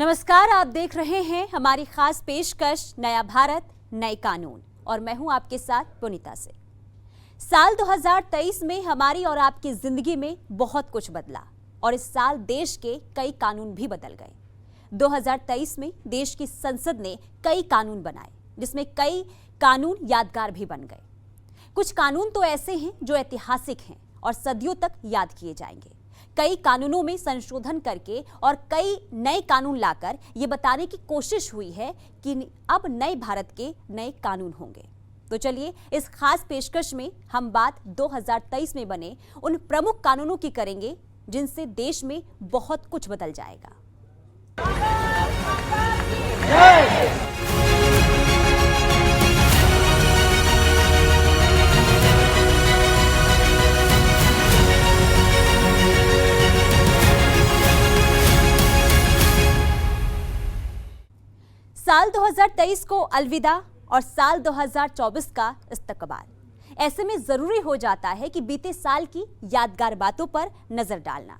नमस्कार, आप देख रहे हैं हमारी खास पेशकश नया भारत नए कानून और मैं हूं आपके साथ पुनीता से। साल 2023 में हमारी और आपकी जिंदगी में बहुत कुछ बदला और इस साल देश के कई कानून भी बदल गए। 2023 में देश की संसद ने कई कानून बनाए जिसमें कई कानून यादगार भी बन गए। कुछ कानून तो ऐसे हैं जो ऐतिहासिक हैं और सदियों तक याद किए जाएंगे। कई कानूनों में संशोधन करके और कई नए कानून लाकर ये बताने की कोशिश हुई है कि अब नए भारत के नए कानून होंगे। तो चलिए इस खास पेशकश में हम बात 2023 में बने उन प्रमुख कानूनों की करेंगे जिनसे देश में बहुत कुछ बदल जाएगा। साल 2023 को अलविदा और साल 2024 का इस्तकबाल। ऐसे में जरूरी हो जाता है कि बीते साल की यादगार बातों पर नजर डालना।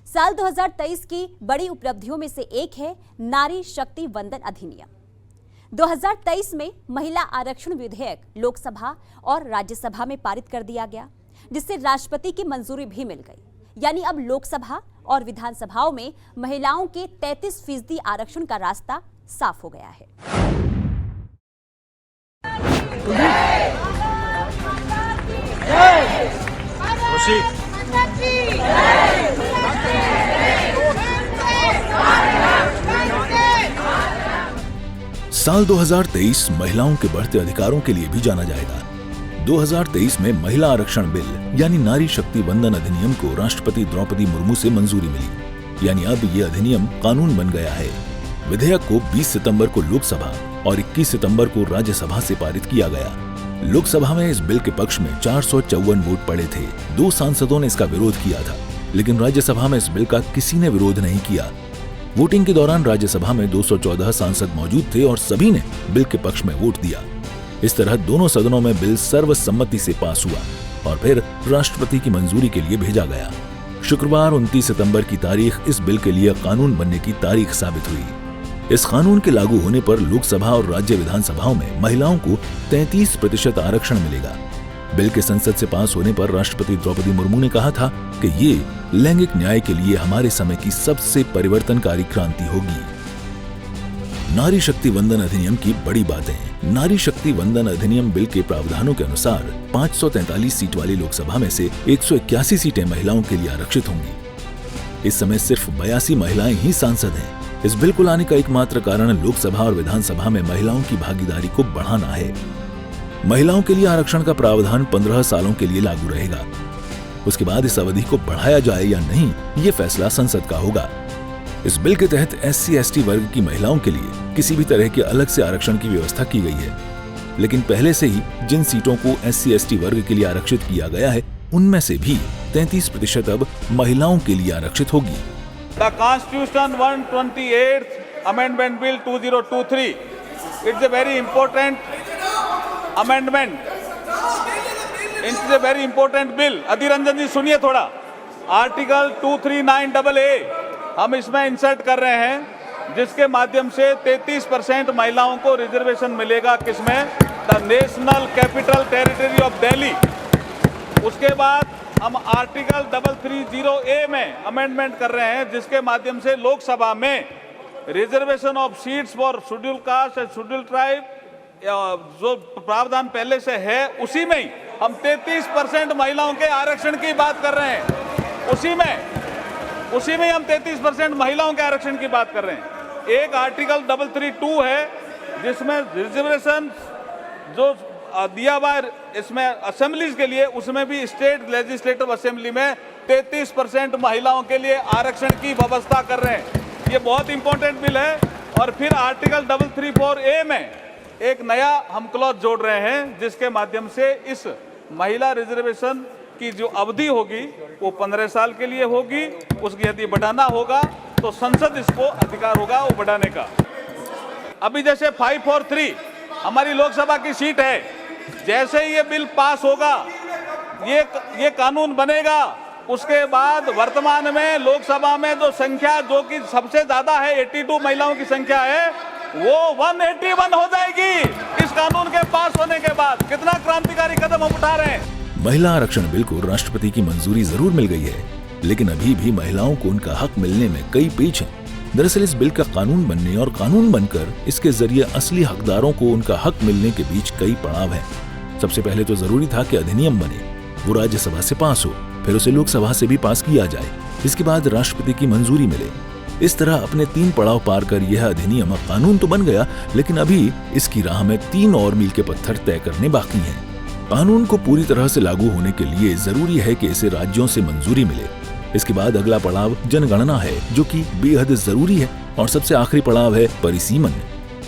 साल 2023 की बड़ी उपलब्धियों में से एक है नारी शक्ति वंदन अधिनियम। 2023 में महिला आरक्षण विधेयक लोकसभा और राज्यसभा में पारित कर दिया गया, जिससे राष्ट्रपति की मंजूरी भी मिल गई। यानी अब लोकसभा और विधानसभाओं में महिलाओं के 33% आरक्षण का रास्ता साफ हो गया है। साल 2023 महिलाओं के बढ़ते अधिकारों के लिए भी जाना जाएगा। 2023 में महिला आरक्षण बिल यानी नारी शक्ति वंदन अधिनियम को राष्ट्रपति द्रौपदी मुर्मू से मंजूरी मिली, यानी अब ये अधिनियम कानून बन गया है। विधेयक को 20 सितंबर को लोकसभा और 21 सितंबर को राज्यसभा से पारित किया गया। लोकसभा में इस बिल के पक्ष में 454 वोट पड़े थे। 2 सांसदों ने इसका विरोध किया था, लेकिन राज्यसभा में इस बिल का किसी ने विरोध नहीं किया। वोटिंग के दौरान राज्यसभा में 214 सांसद मौजूद थे और सभी ने बिल के पक्ष में वोट दिया। इस तरह दोनों सदनों में बिल सर्वसम्मति से पास हुआ और फिर राष्ट्रपति की मंजूरी के लिए भेजा गया। शुक्रवार 29 सितंबर की तारीख इस बिल के लिए कानून बनने की तारीख साबित हुई। इस कानून के लागू होने पर लोकसभा और राज्य विधानसभाओं में महिलाओं को 33% आरक्षण मिलेगा। बिल के संसद से पास होने पर राष्ट्रपति द्रौपदी मुर्मू ने कहा था कि ये लैंगिक न्याय के लिए हमारे समय की सबसे परिवर्तनकारी क्रांति होगी। नारी शक्ति वंदन अधिनियम की बड़ी बातें। नारी शक्ति वंदन अधिनियम बिल के प्रावधानों के अनुसार 543 सीट वाली लोकसभा में से 181 सीटें महिलाओं के लिए आरक्षित होंगी। इस समय सिर्फ 82 महिलाएं ही सांसद हैं। इस बिल को लाने का एकमात्र कारण लोकसभा और विधानसभा में महिलाओं की भागीदारी को बढ़ाना है। महिलाओं के लिए आरक्षण का प्रावधान 15 सालों के लिए लागू रहेगा। उसके बाद इस अवधि को बढ़ाया जाए या नहीं, ये फैसला संसद का होगा। इस बिल के तहत SC/ST वर्ग की महिलाओं के लिए किसी भी तरह के अलग से आरक्षण की व्यवस्था की गई है, लेकिन पहले से ही जिन सीटों को SC/ST वर्ग के लिए आरक्षित किया गया है, उनमें से भी 33% अब महिलाओं के लिए आरक्षित होगी। The Constitution 128th Amendment Bill 2023. It's a very important amendment. It's a very important bill. Adhir Ranjan जी सुनिए थोड़ा। आर्टिकल 239AA हम इसमें इंसर्ट कर रहे हैं, जिसके माध्यम से 33% महिलाओं को रिजर्वेशन मिलेगा। किसमें? The national capital territory of Delhi. उसके बाद हम आर्टिकल 330A में अमेंडमेंट कर रहे हैं, जिसके माध्यम से लोकसभा में reservation of seats for schedule caste and schedule tribe जो प्रावधान पहले से है, उसी में ही हम 33% महिलाओं के आरक्षण की बात कर रहे हैं। उसी में हम 33% महिलाओं के आरक्षण की बात कर रहे हैं। एक आर्टिकल 332 है, जिसमें रिजर्वेशन जो दिया हुआ इसमें असेंबलीज के लिए, उसमें भी स्टेट लेजिस्लेटिव असेंबली में 33% महिलाओं के लिए आरक्षण की व्यवस्था कर रहे हैं। ये बहुत इंपॉर्टेंट बिल है। और फिर आर्टिकल 334A में एक नया हम क्लॉज जोड़ रहे हैं, जिसके माध्यम से इस महिला रिजर्वेशन की जो अवधि होगी वो 15 साल के लिए होगी। उसकी यदि बढ़ाना होगा तो संसद इसको अधिकार होगा वो बढ़ाने का। अभी जैसे 543 हमारी लोकसभा की सीट है, जैसे ही ये बिल पास होगा, ये कानून बनेगा उसके बाद वर्तमान में लोकसभा में जो संख्या जो कि सबसे ज्यादा है 82 महिलाओं की संख्या है, वो 181 हो जाएगी इस कानून के पास होने के बाद। कितना क्रांतिकारी कदम हम उठा रहे हैं। महिला आरक्षण बिल को राष्ट्रपति की मंजूरी जरूर मिल गई है, लेकिन अभी भी महिलाओं को उनका हक मिलने में कई पेच हैं। दरअसल इस बिल का कानून बनने और कानून बनकर इसके जरिए असली हकदारों को उनका हक मिलने के बीच कई पड़ाव हैं। सबसे पहले तो जरूरी था कि अधिनियम बने, वो राज्यसभा से पास हो, फिर उसे लोकसभा से भी पास किया जाए, इसके बाद राष्ट्रपति की मंजूरी मिले। इस तरह अपने 3 पड़ाव पार कर यह अधिनियम अब कानून तो बन गया, लेकिन अभी इसकी राह में 3 और मील के पत्थर तय करने बाकी हैं। कानून को पूरी तरह से लागू होने के लिए जरूरी है कि इसे राज्यों से मंजूरी मिले। इसके बाद अगला पड़ाव जनगणना है, जो कि बेहद जरूरी है, और सबसे आखिरी पड़ाव है परिसीमन।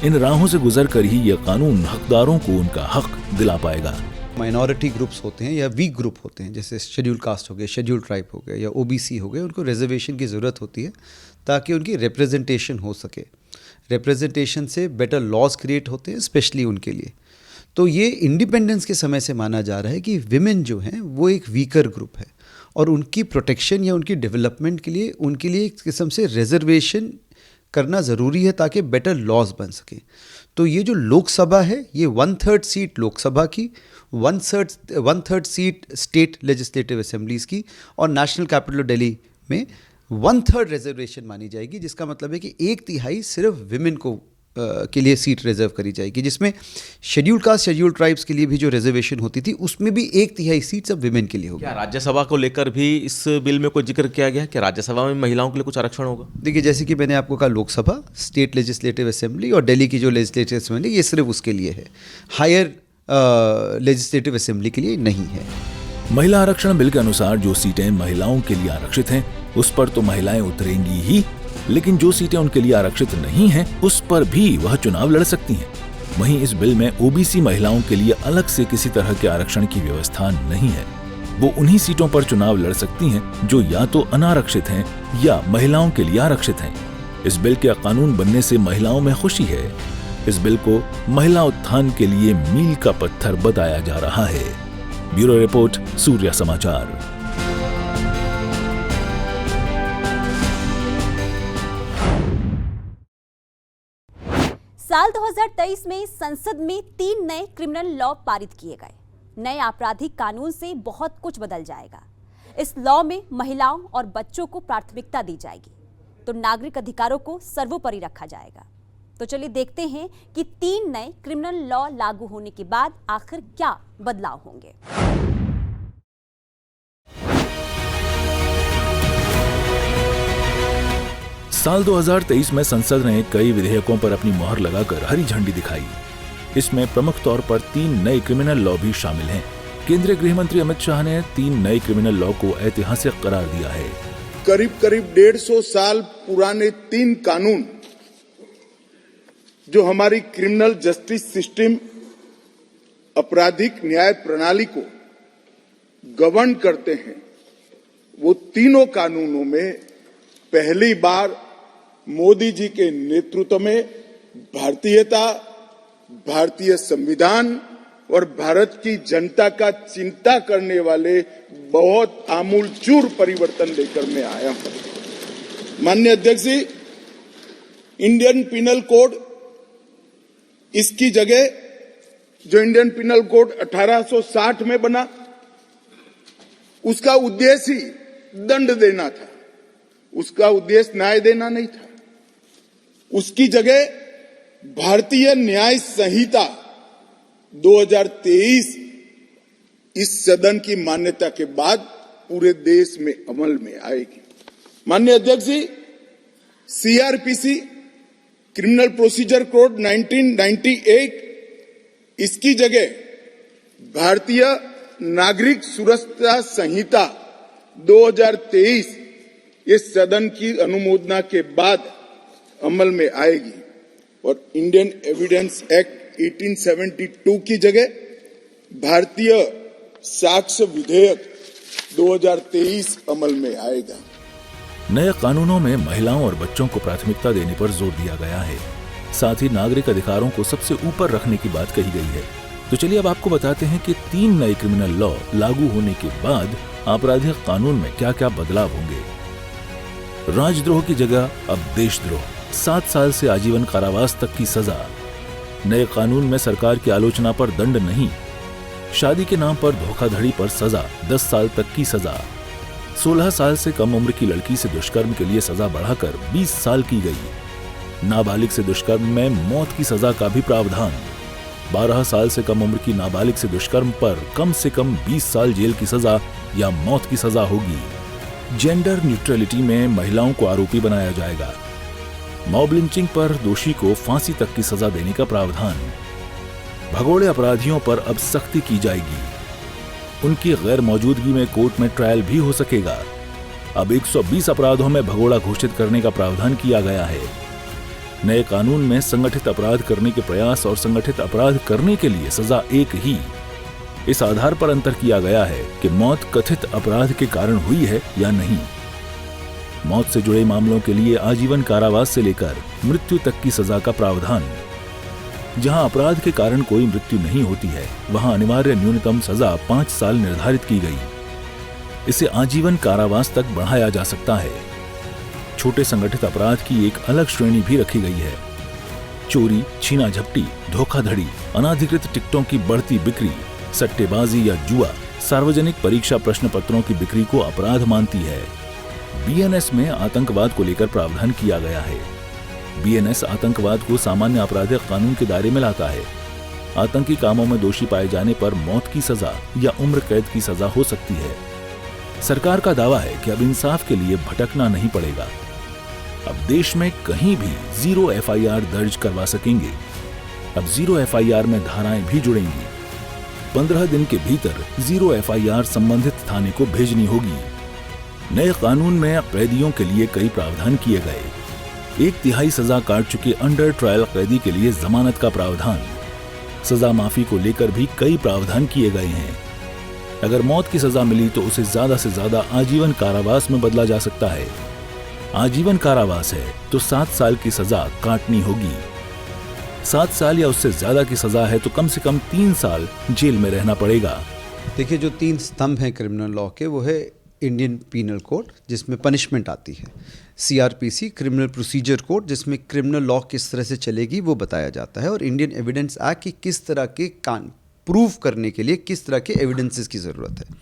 इन राहों से गुजर कर ही यह कानून हकदारों को उनका हक दिला पाएगा। माइनॉरिटी ग्रुप्स होते हैं या वीक ग्रुप होते हैं, जैसे शेड्यूल कास्ट हो गए, शेड्यूल ट्राइब हो गए या ओबीसी हो गए, उनको रिजर्वेशन की ज़रूरत होती है ताकि उनकी रिप्रेजेंटेशन हो सके। रिप्रेजेंटेशन से बेटर लॉज क्रिएट होते हैं स्पेशली उनके लिए। तो ये इंडिपेंडेंस के समय से माना जा रहा है कि विमेन जो हैं वो एक वीकर ग्रुप है, और उनकी प्रोटेक्शन या उनकी डेवलपमेंट के लिए उनके लिए एक किस्म से रिजर्वेशन करना ज़रूरी है ताकि बेटर लॉज बन सके। तो ये जो लोकसभा है, ये 1/3 सीट लोकसभा की, 1/3 सीट स्टेट लेजिस्लेटिव असेंबलीज की, और नेशनल कैपिटल दिल्ली में 1/3 रिजर्वेशन मानी जाएगी, जिसका मतलब है कि 1/3 सिर्फ विमेन को के लिए सीट रिजर्व करी जाएगी, जिसमें शेड्यूल कास्ट शेड्यूल ट्राइब्स के लिए भी जो रिजर्वेशन होती थी उसमें भी 1/3 सीट सब विमेन के लिए होगी। क्या राज्यसभा को लेकर भी इस बिल में कोई जिक्र किया गया है कि राज्यसभा में महिलाओं के लिए कुछ आरक्षण होगा? देखिए, जैसे कि मैंने आपको कहा, लोकसभा, स्टेट लेजिस्लेटिव असेंबली और दिल्ली की जो लेजिस्लेटिव असेंबली, ये सिर्फ उसके लिए है, हायर लेजिस्लेटिव असेंबली के लिए नहीं है। महिला आरक्षण बिल के अनुसार जो सीटें महिलाओं के लिए आरक्षित हैं, उस पर तो महिलाएं उतरेंगी ही, लेकिन जो सीटें उनके लिए आरक्षित नहीं हैं, उस पर भी वह चुनाव लड़ सकती हैं। वहीं इस बिल में ओबीसी महिलाओं के लिए अलग से किसी तरह के आरक्षण की व्यवस्था नहीं है। वो उन्हीं सीटों पर चुनाव लड़ सकती हैं जो या तो अनारक्षित हैं या महिलाओं के लिए आरक्षित हैं। इस बिल के कानून बनने से महिलाओं में खुशी है। इस बिल को महिला उत्थान के लिए मील का पत्थर बताया जा रहा है। ब्यूरो रिपोर्ट, सूर्य समाचार। साल 2023 में संसद में 3 नए क्रिमिनल लॉ पारित किए गए। नए आपराधिक कानून से बहुत कुछ बदल जाएगा। इस लॉ में महिलाओं और बच्चों को प्राथमिकता दी जाएगी, तो नागरिक अधिकारों को सर्वोपरि रखा जाएगा। तो चलिए देखते हैं कि 3 नए क्रिमिनल लॉ लागू होने के बाद आखिर क्या बदलाव होंगे। साल 2023 में संसद ने कई विधेयकों पर अपनी मोहर लगाकर हरी झंडी दिखाई। इसमें प्रमुख तौर पर 3 नए क्रिमिनल लॉ भी शामिल हैं। केंद्रीय गृह मंत्री अमित शाह ने 3 नए क्रिमिनल लॉ को ऐतिहासिक करार दिया है। करीब 150 साल पुराने 3 कानून जो हमारी क्रिमिनल जस्टिस सिस्टम, आपराधिक न्याय प्रणाली को गवर्न करते हैं, वो तीनों कानूनों में पहली बार मोदी जी के नेतृत्व में भारतीयता, भारतीय संविधान और भारत की जनता का चिंता करने वाले बहुत आमूलचूल परिवर्तन लेकर मैं आया हूं। माननीय अध्यक्ष जी, इंडियन पिनल कोड, इसकी जगह जो इंडियन पिनल कोड 1860 में बना, उसका उद्देश्य ही दंड देना था, उसका उद्देश्य न्याय देना नहीं था। उसकी जगह भारतीय न्याय संहिता 2023 इस सदन की मान्यता के बाद पूरे देश में अमल में आएगी। माननीय अध्यक्ष जी, सीआरपीसी, क्रिमिनल प्रोसीजर कोड 1998, इसकी जगह भारतीय नागरिक सुरक्षा संहिता 2023 इस सदन की अनुमोदना के बाद अमल में आएगी, और इंडियन एविडेंस एक्ट 1872 की जगह भारतीय साक्ष्य विधेयक 2023 अमल में आएगा। नए कानूनों में महिलाओं और बच्चों को प्राथमिकता देने पर जोर दिया गया है। साथ ही नागरिक अधिकारों को सबसे ऊपर रखने की बात कही गई है। तो चलिए अब आपको बताते हैं कि 3 नए क्रिमिनल लॉ लागू होने के बाद आपराधिक कानून में क्या क्या बदलाव होंगे। राजद्रोह की जगह अब देशद्रोह, 7 साल से आजीवन कारावास तक की सजा। नए कानून में सरकार की आलोचना पर दंड नहीं, शादी के नाम पर धोखाधड़ी पर सजा 10 साल तक की सजा। 16 साल से कम उम्र की लड़की से दुष्कर्म के लिए सजा बढ़ाकर 20 साल की गई। नाबालिग से दुष्कर्म में मौत की सजा का भी प्रावधान। 12 साल से कम उम्र की नाबालिग से दुष्कर्म पर कम से कम 20 साल जेल की सजा या मौत की सजा होगी। जेंडर न्यूट्रलिटी में महिलाओं को आरोपी बनाया जाएगा। मॉब लिंचिंग पर दोषी को फांसी तक की सजा देने का प्रावधान। भगोड़े अपराधियों पर अब सख्ती की जाएगी। उनकी गैर मौजूदगी में कोर्ट में ट्रायल भी हो सकेगा। अब 120 अपराधों में भगोड़ा घोषित करने का प्रावधान किया गया है। नए कानून में संगठित अपराध करने के प्रयास और संगठित अपराध करने के लिए सजा एक ही। इस आधार पर अंतर किया गया है कि मौत कथित अपराध के कारण हुई है या नहीं। मौत से जुड़े मामलों के लिए आजीवन कारावास से लेकर मृत्यु तक की सजा का प्रावधान। जहां अपराध के कारण कोई मृत्यु नहीं होती है, वहां अनिवार्य न्यूनतम सजा 5 साल निर्धारित की गई। इसे आजीवन कारावास तक बढ़ाया जा सकता है। छोटे संगठित अपराध की एक अलग श्रेणी भी रखी गई है। चोरी, छीना झपटी, धोखाधड़ी, अनाधिकृत टिकटों की बढ़ती बिक्री, सट्टेबाजी या जुआ, सार्वजनिक परीक्षा प्रश्न पत्रों की बिक्री को अपराध मानती है। बीएनएस में आतंकवाद को लेकर प्रावधान किया गया है। बीएनएस आतंकवाद को सामान्य आपराधिक कानून के दायरे में लाता है। आतंकी कामों में दोषी पाए जाने पर मौत की सजा या उम्र कैद की सजा हो सकती है। सरकार का दावा है कि अब इंसाफ के लिए भटकना नहीं पड़ेगा। अब देश में कहीं भी 0 एफआईआर दर्ज करवा सकेंगे। अब 0 एफआईआर में धाराएं भी जुड़ेंगी। 15 दिन के भीतर 0 एफआईआर संबंधित थाने को भेजनी होगी। नए कानून में कैदियों के लिए कई प्रावधान किए गए। 1/3 सजा काट चुके अंडर ट्रायल कैदी के लिए जमानत का प्रावधान। सजा माफी को लेकर भी कई प्रावधान किए गए हैं। अगर मौत की सजा मिली तो उसे ज्यादा से ज्यादा आजीवन कारावास में बदला जा सकता है। आजीवन कारावास है तो 7 साल की सजा काटनी होगी। 7 साल या उससे ज्यादा की सजा है तो कम से कम 3 साल जेल में रहना पड़ेगा। देखिए, जो 3 स्तंभ हैं क्रिमिनल लॉ के, वो है इंडियन पीनल कोड जिसमें पनिशमेंट आती है, सीआरपीसी क्रिमिनल प्रोसीजर कोड जिसमें क्रिमिनल लॉ किस तरह से चलेगी वो बताया जाता है, और इंडियन एविडेंस एक्ट की किस तरह के प्रूफ करने के लिए किस तरह के एविडेंसेस की ज़रूरत है।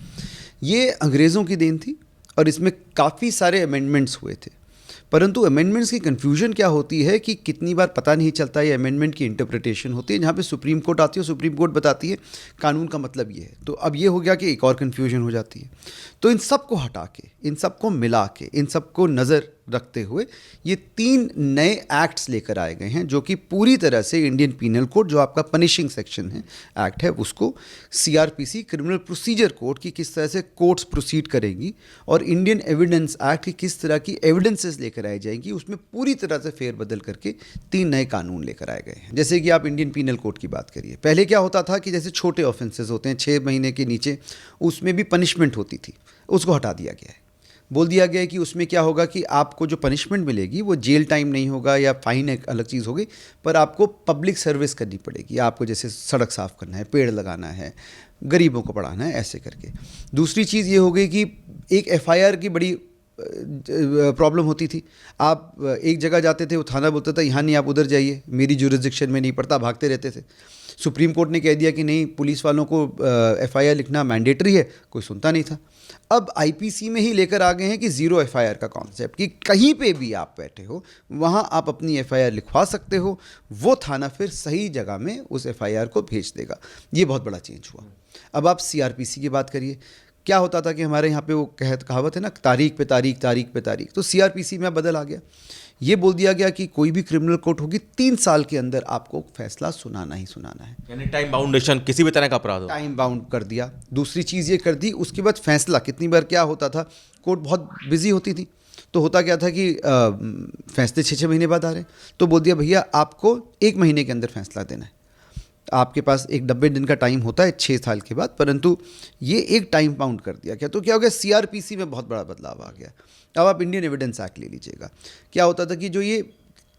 ये अंग्रेज़ों की देन थी और इसमें काफ़ी सारे अमेंडमेंट्स हुए थे, परंतु अमेंडमेंट्स की कन्फ्यूजन क्या होती है कि कितनी बार पता नहीं चलता ये अमेंडमेंट की इंटरप्रिटेशन होती है। जहाँ पे सुप्रीम कोर्ट आती है, सुप्रीम कोर्ट बताती है कानून का मतलब ये है, तो अब ये हो गया कि एक और कन्फ्यूजन हो जाती है। तो इन सब को हटा के, इन सब को मिला के, इन सब को नज़र रखते हुए ये 3 नए एक्ट्स लेकर आए गए हैं जो कि पूरी तरह से इंडियन पीनल कोड, जो आपका पनिशिंग सेक्शन है एक्ट है, उसको सीआरपीसी क्रिमिनल प्रोसीजर कोड की किस तरह से कोर्ट्स प्रोसीड करेंगी और इंडियन एविडेंस एक्ट की किस तरह की एविडेंसेस लेकर आई जाएंगी, उसमें पूरी तरह से फेरबदल करके 3 नए कानून लेकर आए गए हैं। जैसे कि आप इंडियन पीनल कोड की बात करिए, पहले क्या होता था कि जैसे छोटे ऑफेंसेस होते हैं 6 महीने के नीचे, उसमें भी पनिशमेंट होती थी, उसको हटा दिया गया है। बोल दिया गया है कि उसमें क्या होगा कि आपको जो पनिशमेंट मिलेगी वो जेल टाइम नहीं होगा या फाइन एक अलग चीज़ होगी, पर आपको पब्लिक सर्विस करनी पड़ेगी। आपको जैसे सड़क साफ़ करना है, पेड़ लगाना है, गरीबों को पढ़ाना है, ऐसे करके। दूसरी चीज़ ये हो गई कि एक एफआईआर की बड़ी प्रॉब्लम होती थी। आप एक जगह जाते थे, वो थाना बोलता था यहाँ नहीं, आप उधर जाइए, मेरी जुरिसडिक्शन में नहीं पड़ता, भागते रहते थे। सुप्रीम कोर्ट ने कह दिया कि नहीं, पुलिस वालों को एफआईआर लिखना मैंडेटरी है, कोई सुनता नहीं था। अब आईपीसी में ही लेकर आ गए हैं कि 0 एफआईआर का कॉन्सेप्ट, कि कहीं पे भी आप बैठे हो वहाँ आप अपनी एफआईआर लिखवा सकते हो, वो थाना फिर सही जगह में उस एफआईआर को भेज देगा। ये बहुत बड़ा चेंज हुआ। अब आप सीआरपीसी की बात करिए, क्या होता था कि हमारे यहाँ पे वो कहावत है ना, तारीख पे तारीख, तारीख पे तारीख, तो सीआरपीसी में बदल आ गया। ये बोल दिया गया कि कोई भी क्रिमिनल कोर्ट होगी 3 साल के अंदर आपको फैसला सुनाना ही सुनाना है, यानी टाइम बाउंडेशन, किसी भी तरह का अपराध हो, टाइम बाउंड कर दिया। दूसरी चीज़ ये कर दी, उसके बाद फैसला, कितनी बार क्या होता था, कोर्ट बहुत बिजी होती थी, तो होता क्या था कि फैसले 6-6 महीने बाद आ रहे, तो बोल दिया भैया आपको 1 महीने के अंदर फैसला देना है। आपके पास एक 90 दिन का टाइम होता है 6 साल के बाद, परंतु ये एक टाइम बाउंड कर दिया। क्या तो क्या हो गया, सीआरपीसी में बहुत बड़ा बदलाव आ गया। अब आप इंडियन एविडेंस एक्ट ले लीजिएगा, क्या होता था कि जो ये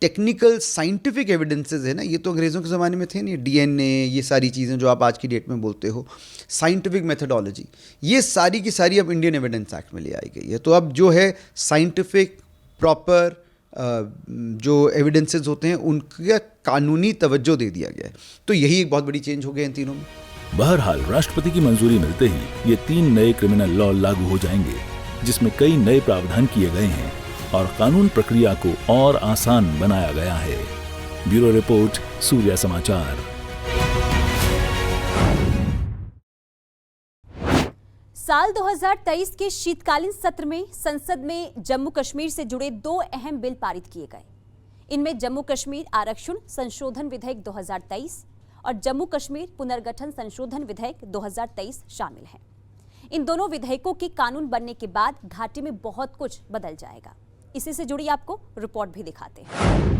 टेक्निकल साइंटिफिक एविडेंसेस है ना, ये तो अंग्रेज़ों के ज़माने में थे नहीं, डीएनए, ये सारी चीज़ें जो आप आज की डेट में बोलते हो, साइंटिफिक मेथडोलॉजी, ये सारी की सारी अब इंडियन एविडेंस एक्ट में ले आई गई है। तो अब जो है साइंटिफिक प्रॉपर जो एविडेंसेस होते हैं उनका कानूनी तवज्जो दे दिया गया है। तो यही एक बहुत बड़ी चेंज हो गया इन तीनों में। बहरहाल राष्ट्रपति की मंजूरी मिलते ही ये 3 नए क्रिमिनल लॉ लागू हो जाएंगे, जिसमें कई नए प्रावधान किए गए हैं और कानून प्रक्रिया को और आसान बनाया गया है। ब्यूरो रिपोर्ट, सूर्या समाचार। साल 2023 के शीतकालीन सत्र में संसद में जम्मू कश्मीर से जुड़े 2 अहम बिल पारित किए गए। इनमें जम्मू कश्मीर आरक्षण संशोधन विधेयक 2023 और जम्मू कश्मीर पुनर्गठन संशोधन विधेयक 2023 शामिल हैं। इन दोनों विधेयकों के कानून बनने के बाद घाटी में बहुत कुछ बदल जाएगा। इसी से जुड़ी आपको रिपोर्ट भी दिखाते हैं।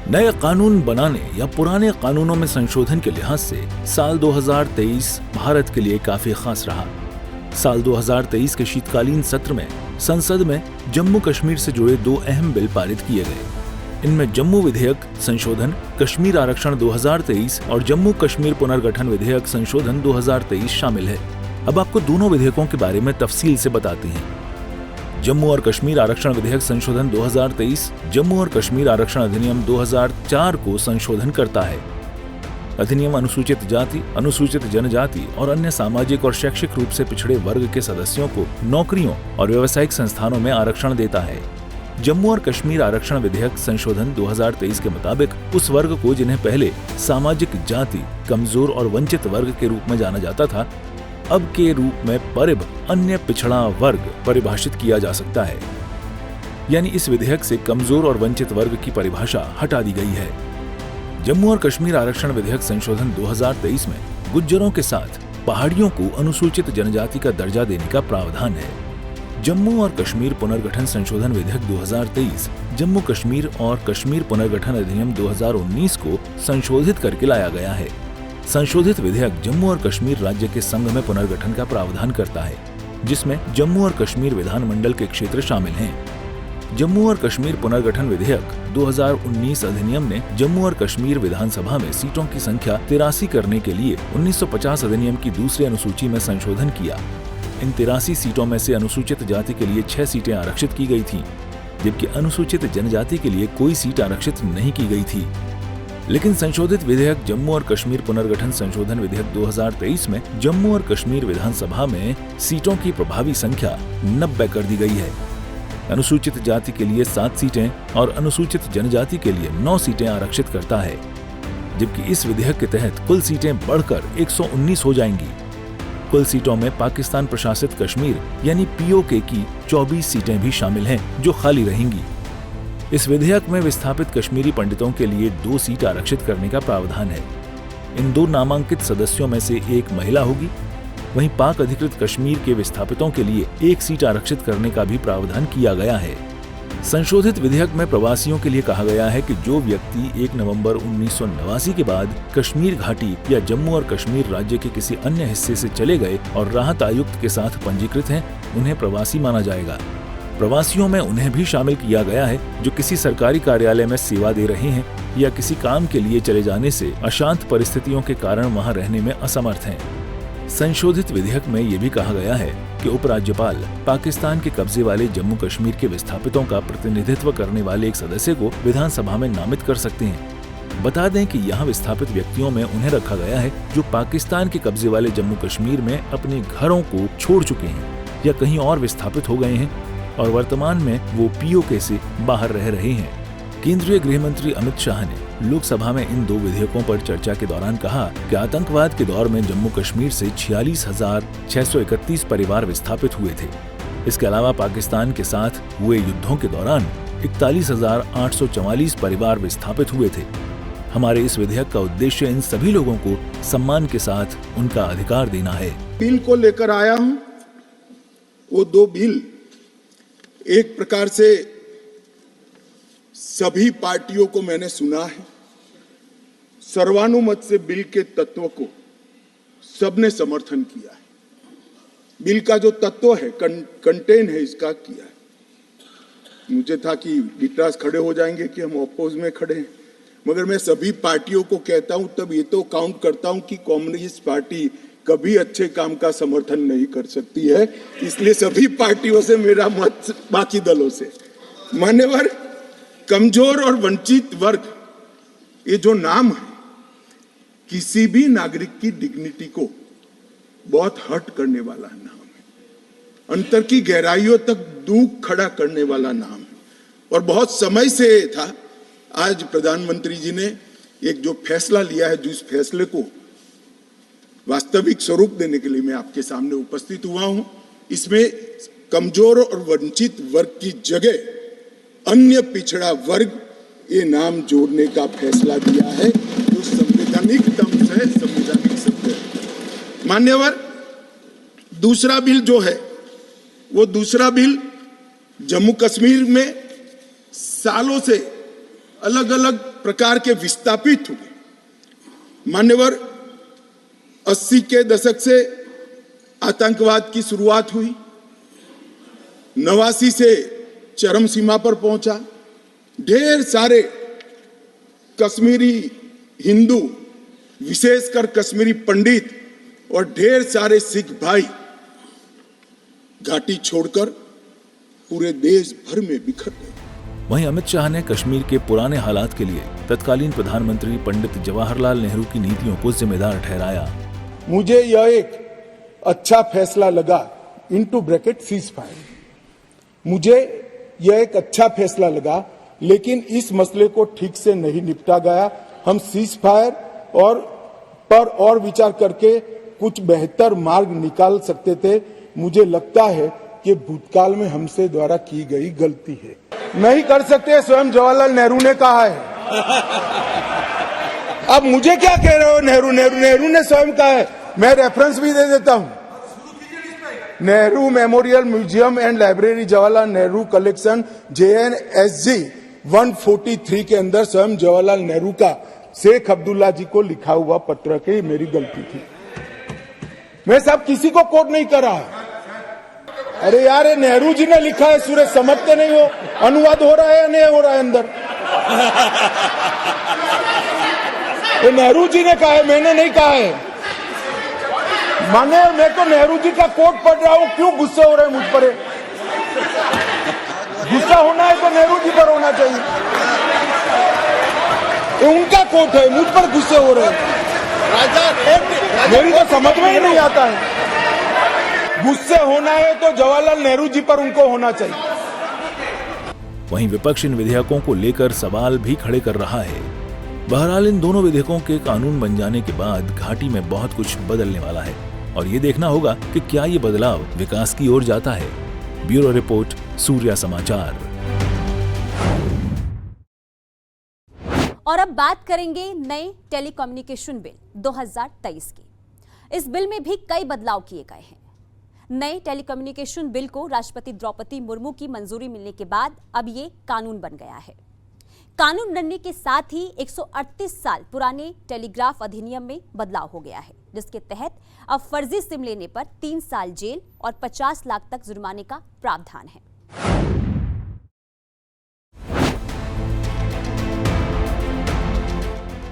नए कानून बनाने या पुराने कानूनों में संशोधन के लिहाज से साल 2023 भारत के लिए काफी खास रहा। साल 2023 के शीतकालीन सत्र में संसद में जम्मू कश्मीर से जुड़े 2 अहम बिल पारित किए गए। इनमें जम्मू विधेयक संशोधन, कश्मीर आरक्षण 2023 और जम्मू कश्मीर पुनर्गठन विधेयक संशोधन 2023 शामिल है। अब आपको दोनों विधेयकों के बारे में तफसील से बताते हैं। जम्मू और कश्मीर आरक्षण विधेयक संशोधन 2023 जम्मू और कश्मीर आरक्षण अधिनियम 2004 को संशोधन करता है। अधिनियम अनुसूचित जाति, अनुसूचित जनजाति और अन्य सामाजिक और शैक्षिक रूप से पिछड़े वर्ग के सदस्यों को नौकरियों और व्यावसायिक संस्थानों में आरक्षण देता है। जम्मू और कश्मीर आरक्षण विधेयक संशोधन 2023 के मुताबिक उस वर्ग को जिन्हें पहले सामाजिक जाति, कमजोर और वंचित वर्ग के रूप में जाना जाता था, अब के रूप में परिब अन्य पिछड़ा वर्ग परिभाषित किया जा सकता है। यानी इस विधेयक से कमजोर और वंचित वर्ग की परिभाषा हटा दी गई है। जम्मू और कश्मीर आरक्षण विधेयक संशोधन 2023 में गुज्जरों के साथ पहाड़ियों को अनुसूचित जनजाति का दर्जा देने का प्रावधान है। जम्मू और कश्मीर पुनर्गठन संशोधन विधेयक 2023 जम्मू कश्मीर और कश्मीर पुनर्गठन अधिनियम 2019 को संशोधित करके लाया गया है। संशोधित विधेयक जम्मू और कश्मीर राज्य के संघ में पुनर्गठन का प्रावधान करता है, जिसमें जम्मू और कश्मीर विधानमंडल के क्षेत्र शामिल हैं। जम्मू और कश्मीर पुनर्गठन विधेयक 2019 अधिनियम ने जम्मू और कश्मीर विधानसभा में सीटों की संख्या 83 करने के लिए 1950 अधिनियम की दूसरी अनुसूची में संशोधन किया। इन 83 सीटों में से अनुसूचित जाति के लिए 6 सीटें आरक्षित की गई थीं, जबकि अनुसूचित जनजाति के लिए कोई सीट आरक्षित नहीं की गई थी। लेकिन संशोधित विधेयक जम्मू और कश्मीर पुनर्गठन संशोधन विधेयक 2023 में जम्मू और कश्मीर विधानसभा में सीटों की प्रभावी संख्या 90 कर दी गई है। अनुसूचित जाति के लिए 7 सीटें और अनुसूचित जनजाति के लिए 9 सीटें आरक्षित करता है, जबकि इस विधेयक के तहत कुल सीटें बढ़कर 119 हो जाएंगी। कुल सीटों में पाकिस्तान प्रशासित कश्मीर यानी पीओके की 24 सीटें भी शामिल हैं, जो खाली रहेंगी। इस विधेयक में विस्थापित कश्मीरी पंडितों के लिए 2 सीट आरक्षित करने का प्रावधान है। इन 2 नामांकित सदस्यों में से एक महिला होगी। वहीं पाक अधिकृत कश्मीर के विस्थापितों के लिए 1 सीट आरक्षित करने का भी प्रावधान किया गया है। संशोधित विधेयक में प्रवासियों के लिए कहा गया है कि जो व्यक्ति 1 नवंबर 1989 के बाद कश्मीर घाटी या जम्मू और कश्मीर राज्य के किसी अन्य हिस्से से चले गए और राहत आयुक्त के साथ पंजीकृत हैं, उन्हें प्रवासी माना जाएगा। प्रवासियों में उन्हें भी शामिल किया गया है जो किसी सरकारी कार्यालय में सेवा दे रहे हैं या किसी काम के लिए चले जाने से अशांत परिस्थितियों के कारण वहां रहने में असमर्थ हैं। संशोधित विधेयक में ये भी कहा गया है कि उपराज्यपाल पाकिस्तान के कब्जे वाले जम्मू कश्मीर के विस्थापितों का प्रतिनिधित्व करने वाले एक सदस्य को विधानसभा में नामित कर सकते हैं। बता दें कि यहाँ विस्थापित व्यक्तियों में उन्हें रखा गया है जो पाकिस्तान के कब्जे वाले जम्मू कश्मीर में अपने घरों को छोड़ चुके हैं या कहीं और विस्थापित हो गए हैं और वर्तमान में वो पीओके से बाहर रह रहे हैं। केंद्रीय गृह मंत्री अमित शाह ने लोकसभा में इन 2 विधेयकों पर चर्चा के दौरान कहा कि आतंकवाद के दौर में जम्मू कश्मीर से 46,631 परिवार विस्थापित हुए थे। इसके अलावा पाकिस्तान के साथ हुए युद्धों के दौरान 41,844 परिवार विस्थापित हुए थे। हमारे इस विधेयक का उद्देश्य इन सभी लोगों को सम्मान के साथ उनका अधिकार देना है। बिल को लेकर आया हूं, वो 2 बिल एक प्रकार से सभी पार्टियों को मैंने सुना है, सर्वानुमत से बिल के तत्व को सबने समर्थन किया है। बिल का जो तत्व है, कंटेन है, इसका किया है। मुझे था कि विटरास खड़े हो जाएंगे कि हम अपोज में खड़े हैं, मगर मैं सभी पार्टियों को कहता हूं, तब ये तो काउंट करता हूं कि कम्युनिस्ट पार्टी कभी अच्छे काम का समर्थन नहीं कर सकती है, इसलिए सभी पार्टियों से मेरा मत, बाकी दलों से। मान्यवर, कमजोर और वंचित वर्ग, ये जो नाम है, किसी भी नागरिक की डिग्निटी को बहुत हर्ट करने वाला नाम है, अंतर की गहराइयों तक दुख खड़ा करने वाला नाम है, और बहुत समय से था। आज प्रधानमंत्री जी ने एक जो फैसला लिया है, जिस फैसले को वास्तविक स्वरूप देने के लिए मैं आपके सामने उपस्थित हुआ हूं, इसमें कमजोर और वंचित वर्ग की जगह अन्य पिछड़ा वर्ग ये नाम जोड़ने का फैसला दिया है, जो संवैधानिक ढंग से संवैधानिक शब्द है। मान्यवर, दूसरा बिल जो है, वो दूसरा बिल जम्मू कश्मीर में सालों से अलग अलग प्रकार के विस्थापित हुए। मान्यवर, 80 के दशक से आतंकवाद की शुरुआत हुई, 89 से चरम सीमा पर पहुंचा। ढेर सारे कश्मीरी हिंदू, विशेषकर कश्मीरी पंडित और ढेर सारे सिख भाई घाटी छोड़कर पूरे देश भर में बिखर गए। वहीं अमित शाह ने कश्मीर के पुराने हालात के लिए तत्कालीन प्रधानमंत्री पंडित जवाहरलाल नेहरू की नीतियों को जिम्मेदार ठहराया। मुझे यह एक अच्छा फैसला लगा, इनटू ब्रैकेट सीज फायर, मुझे यह एक अच्छा फैसला लगा, लेकिन इस मसले को ठीक से नहीं निपटा गया। हम सीज फायर और विचार करके कुछ बेहतर मार्ग निकाल सकते थे। मुझे लगता है कि भूतकाल में हमसे द्वारा की गई गलती है। नहीं कर सकते, स्वयं जवाहरलाल नेहरू ने कहा है। अब मुझे क्या कह रहे हो? नेहरू ने स्वयं कहा है। मैं रेफरेंस भी दे देता हूं। Nehru memorial museum and library, Jawaharlal Nehru collection, JNSG 143 के अंदर स्वयं जवाहरलाल नेहरू का शेख अब्दुल्ला जी को लिखा हुआ पत्र के मेरी गलती थी। मैं सब किसी को कोट नहीं कर रहा। अरे यार, ये नेहरू जी ने लिखा है, सूरज समझते नहीं हो? अनुवाद हो रहा है या नहीं हो रहा है अंदर? ये नेहरू जी ने कहा है, मैंने नहीं कहा है। माने मैं तो नेहरू जी का कोट पढ़ रहा हूं, क्यों गुस्से हो रहे हैं मुझ पर? गुस्सा होना है तो नेहरू जी पर होना चाहिए। ये उनका कोट है, मुझ पर गुस्से हो रहे हैं। मेरी तो समझ में ही नहीं आता है। गुस्से होना है तो जवाहरलाल नेहरू जी पर उनको होना चाहिए। वहीं विपक्ष इन विधेयकों को लेकर सवाल भी खड़े कर रहा है। बहरहाल इन दोनों विधेयकों के कानून बन जाने के बाद घाटी में बहुत कुछ बदलने वाला है, और ये देखना होगा कि क्या ये बदलाव विकास की ओर जाता है। ब्यूरो रिपोर्ट, सूर्या समाचार। और अब बात करेंगे नए टेलीकम्युनिकेशन बिल 2023 की। इस बिल में भी कई बदलाव किए गए हैं। नए टेलीकम्युनिकेशन बिल को राष्ट्रपति द्रौपदी मुर्मू की मंजूरी मिलने के बाद अब ये कानून बन गया है। कानून बनने के साथ ही 138 साल पुराने टेलीग्राफ अधिनियम में बदलाव हो गया है, जिसके तहत अब फर्जी सिम लेने पर 3 साल जेल और 50 लाख तक जुर्माने का प्रावधान है।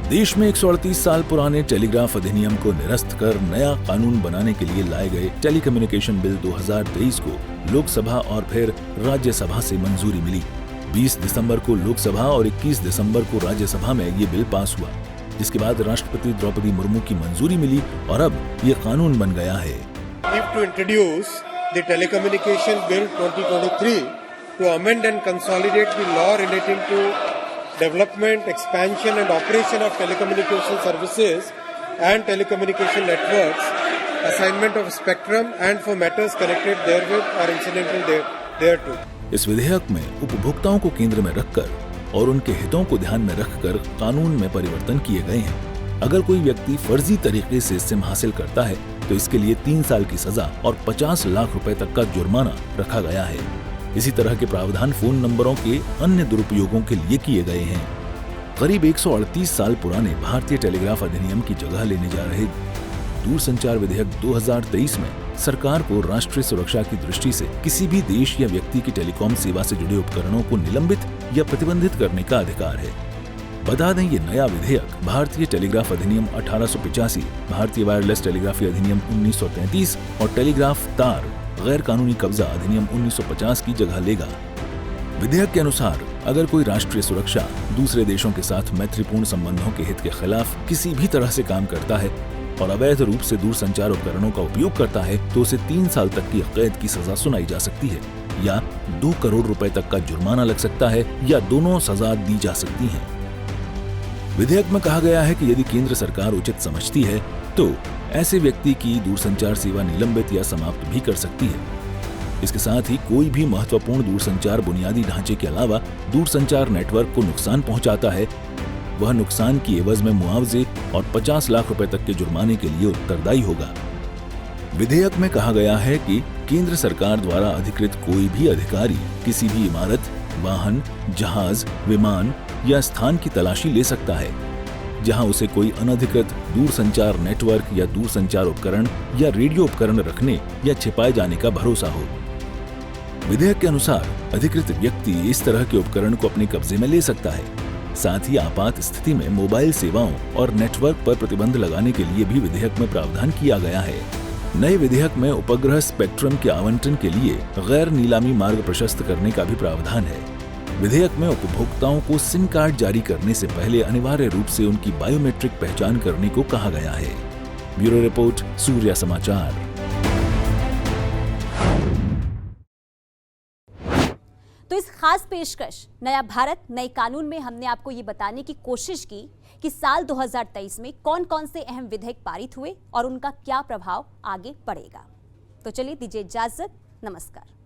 देश में 138 साल पुराने टेलीग्राफ अधिनियम को निरस्त कर नया कानून बनाने के लिए लाए गए टेलीकम्युनिकेशन बिल 2023 को लोकसभा और फिर राज्यसभा से मंजूरी मिली। 20 दिसंबर को लोकसभा और 21 दिसंबर को राज्यसभा में ये बिल पास हुआ, जिसके बाद राष्ट्रपति द्रौपदी मुर्मू की मंजूरी मिली और अब ये कानून बन गया है। To introduce the Telecommunication Bill 2023 to amend and consolidate the law relating to development, expansion and operation of telecommunication services and telecommunication networks, assignment of spectrum and for matters connected therewith or incidental thereto. इस विधेयक में उपभोक्ताओं को केंद्र में रखकर और उनके हितों को ध्यान में रखकर कानून में परिवर्तन किए गए हैं। अगर कोई व्यक्ति फर्जी तरीके से सिम हासिल करता है तो इसके लिए 3 साल की सजा और 50 लाख रुपए तक का जुर्माना रखा गया है। इसी तरह के प्रावधान फोन नंबरों के अन्य दुरुपयोगों के लिए किए गए हैं। करीब 138 साल पुराने भारतीय टेलीग्राफ अधिनियम की जगह लेने जा रहे दूरसंचार विधेयक 2023 में सरकार को राष्ट्रीय सुरक्षा की दृष्टि से किसी भी देश या व्यक्ति की टेलीकॉम सेवा से जुड़े उपकरणों को निलंबित या प्रतिबंधित करने का अधिकार है। बता दें, ये नया विधेयक भारतीय टेलीग्राफ अधिनियम 1885, भारतीय वायरलेस टेलीग्राफी अधिनियम 1933 और टेलीग्राफ तार गैर कानूनी कब्जा अधिनियम 1950 की जगह लेगा। विधेयक के अनुसार अगर कोई राष्ट्रीय सुरक्षा दूसरे देशों के साथ मैत्रीपूर्ण संबंधों के हित के खिलाफ किसी भी तरह से काम करता है और अवैध रूप से दूरसंचार उपकरणों का उपयोग करता है तो उसे 3 साल तक की कैद की सजा सुनाई जा सकती है या 2 करोड़ रुपए तक का जुर्माना लग सकता है या दोनों सजा दी जा सकती हैं। विधेयक में कहा गया है कि यदि केंद्र सरकार उचित समझती है तो ऐसे व्यक्ति की दूरसंचार सेवा निलंबित या समाप्त भी कर सकती है। इसके साथ ही कोई भी महत्वपूर्ण दूरसंचार बुनियादी ढांचे के अलावा दूरसंचार नेटवर्क को नुकसान पहुंचाता है, वह नुकसान की एवज में मुआवजे और 50 लाख रुपए तक के जुर्माने के लिए उत्तरदायी होगा। विधेयक में कहा गया है कि केंद्र सरकार द्वारा अधिकृत कोई भी अधिकारी किसी भी इमारत, वाहन, जहाज, विमान या स्थान की तलाशी ले सकता है जहां उसे कोई अनधिकृत दूरसंचार नेटवर्क या दूरसंचार उपकरण या रेडियो उपकरण रखने या छिपाए जाने का भरोसा हो। विधेयक के अनुसार अधिकृत व्यक्ति इस तरह के उपकरण को अपने कब्जे में ले सकता है। साथ ही आपात स्थिति में मोबाइल सेवाओं और नेटवर्क पर प्रतिबंध लगाने के लिए भी विधेयक में प्रावधान किया गया है। नए विधेयक में उपग्रह स्पेक्ट्रम के आवंटन के लिए गैर नीलामी मार्ग प्रशस्त करने का भी प्रावधान है। विधेयक में उपभोक्ताओं को सिम कार्ड जारी करने से पहले अनिवार्य रूप से उनकी बायोमेट्रिक पहचान करने को कहा गया है। ब्यूरो रिपोर्ट, सूर्या समाचार। तो इस खास पेशकश नया भारत नए कानून में हमने आपको ये बताने की कोशिश की कि साल 2023 में कौन कौन से अहम विधेयक पारित हुए और उनका क्या प्रभाव आगे पड़ेगा। तो चलिए दीजिए इजाजत, नमस्कार।